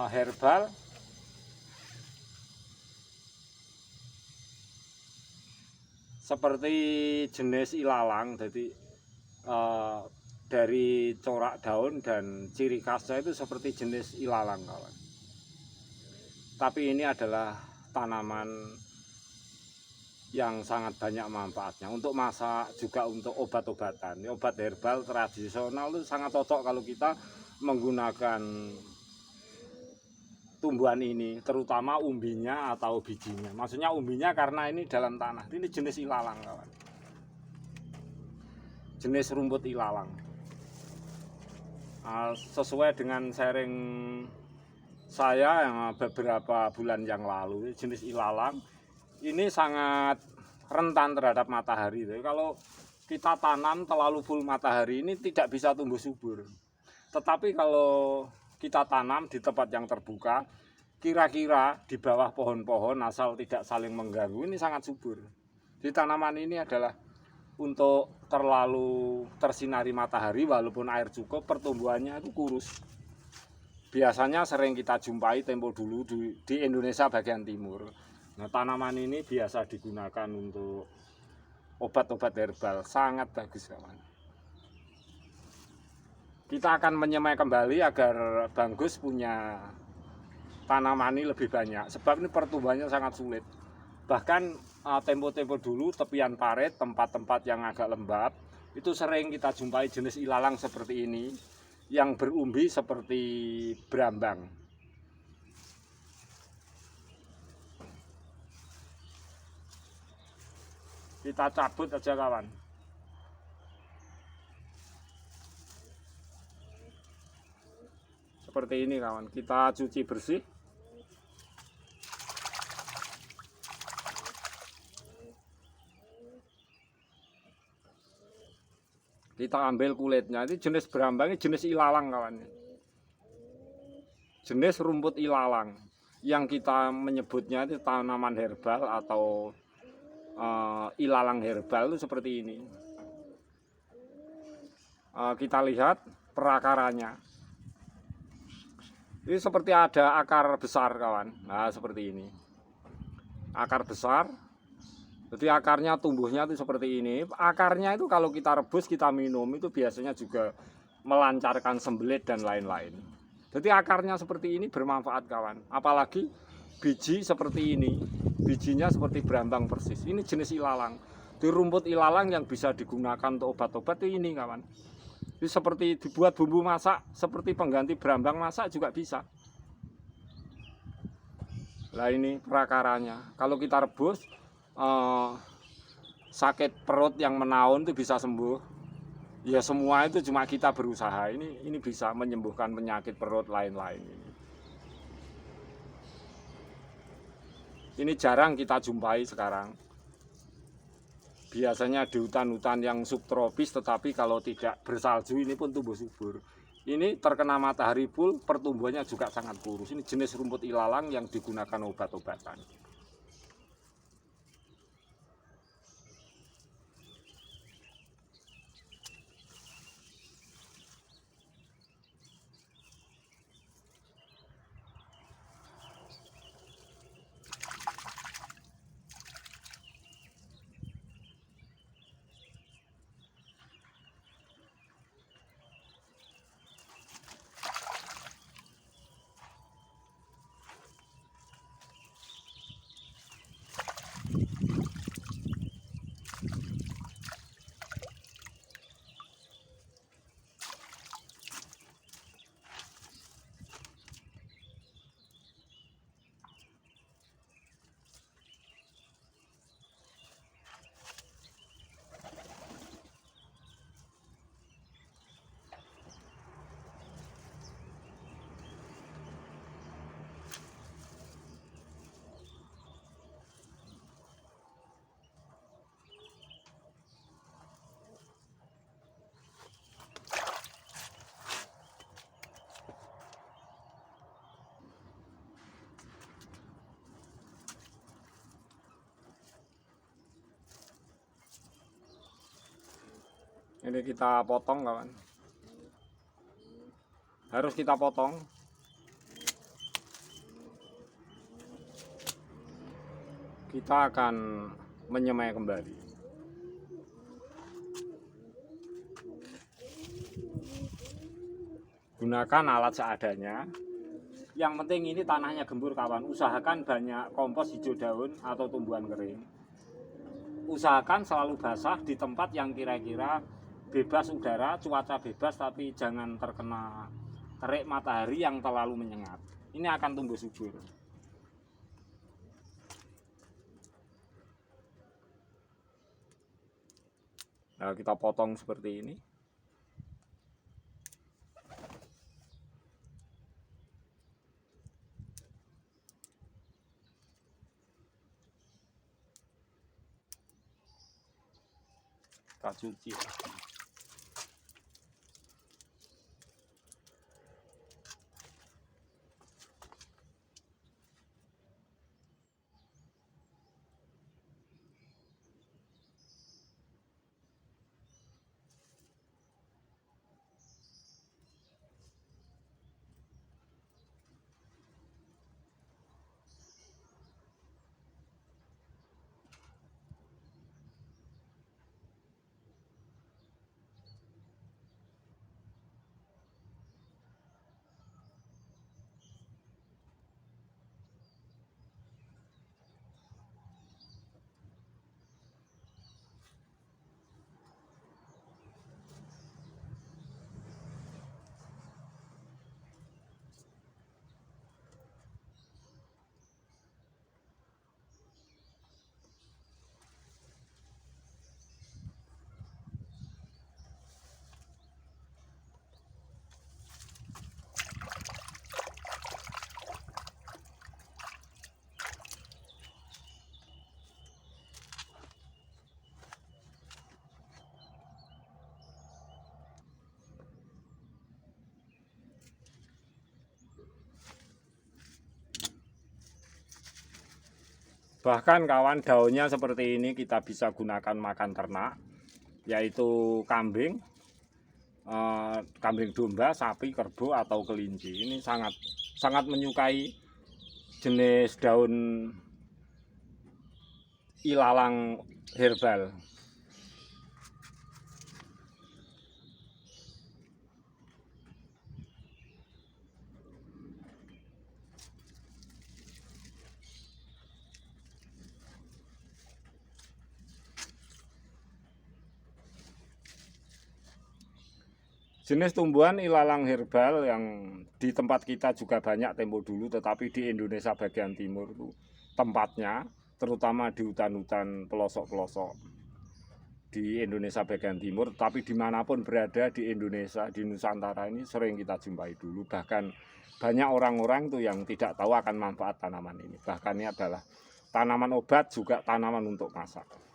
herbal seperti jenis ilalang. Jadi dari corak daun dan ciri khasnya itu seperti jenis ilalang, kawan. Tapi ini adalah tanaman yang sangat banyak manfaatnya untuk masak, juga untuk obat-obatan. Obat herbal tradisional itu sangat cocok kalau kita menggunakan tumbuhan ini, terutama umbinya atau bijinya. Maksudnya umbinya karena ini dalam tanah. Ini jenis ilalang, kawan. Jenis rumput ilalang. Sesuai dengan sharing saya yang beberapa bulan yang lalu, jenis ilalang ini sangat rentan terhadap matahari. Jadi kalau kita tanam terlalu full matahari ini tidak bisa tumbuh subur. Tetapi kalau kita tanam di tempat yang terbuka, kira-kira di bawah pohon-pohon asal tidak saling mengganggu, ini sangat subur. Di tanaman ini adalah untuk terlalu tersinari matahari, walaupun air cukup, pertumbuhannya itu kurus. Biasanya sering kita jumpai tempo dulu di Indonesia bagian timur. Nah, tanaman ini biasa digunakan untuk obat-obat herbal, sangat bagus, kawan. Kita akan menyemai kembali agar Bang Gus punya tanaman ini lebih banyak, sebab ini pertumbuhannya sangat sulit. Bahkan tempo-tempo dulu tepian parit, tempat-tempat yang agak lembab, itu sering kita jumpai jenis ilalang seperti ini yang berumbi seperti berambang. Kita cabut aja, kawan. Seperti ini, kawan. Kita cuci bersih. Kita ambil kulitnya. Ini jenis berambang, ini jenis ilalang, kawan. Jenis rumput ilalang yang kita menyebutnya itu tanaman herbal atau ilalang herbal itu seperti ini. Kita lihat perakarannya. Ini seperti ada akar besar, kawan. Nah, seperti ini. Akar besar. Jadi akarnya tumbuhnya itu seperti ini. Akarnya itu kalau kita rebus, kita minum, itu biasanya juga melancarkan sembelit dan lain-lain. Jadi akarnya seperti ini bermanfaat, kawan. Apalagi biji seperti ini. Bijinya seperti berambang persis. Ini jenis ilalang. Di rumput ilalang yang bisa digunakan untuk obat-obat itu ini, kawan. Ini seperti dibuat bumbu masak, seperti pengganti berambang masak juga bisa. Nah, ini perakarannya. Kalau kita rebus, sakit perut yang menaun itu bisa sembuh. Ya semua itu cuma kita berusaha. Ini bisa menyembuhkan penyakit perut lain-lain. Ini jarang kita jumpai sekarang. Biasanya di hutan-hutan yang subtropis, tetapi kalau tidak bersalju ini pun tumbuh subur. Ini terkena matahari full, pertumbuhannya juga sangat kurus. Ini jenis rumput ilalang yang digunakan obat-obatan. Ini kita potong, kawan. Harus kita potong. kita akan menyemai kembali. Gunakan alat seadanya. Yang penting ini tanahnya gembur kawan. Usahakan banyak kompos hijau daun atau tumbuhan kering. Usahakan selalu basah di tempat yang kira-kira bebas udara, cuaca bebas, tapi jangan terkena terik matahari yang terlalu menyengat. Ini akan tumbuh subur. Nah, kita potong seperti ini. Kita cuci. Bahkan kawan, daunnya seperti ini kita bisa gunakan makan ternak, yaitu kambing, kambing domba, sapi, kerbau atau kelinci. Ini sangat menyukai jenis daun ilalang herbal. Jenis tumbuhan ilalang herbal yang di tempat kita juga banyak tempo dulu, tetapi di Indonesia bagian timur itu tempatnya, terutama di hutan-hutan pelosok-pelosok di Indonesia bagian timur, tapi dimanapun berada di Indonesia, di Nusantara ini sering kita jumpai dulu. Bahkan banyak orang-orang itu yang tidak tahu akan manfaat tanaman ini. Bahkan ini adalah tanaman obat, juga tanaman untuk masak.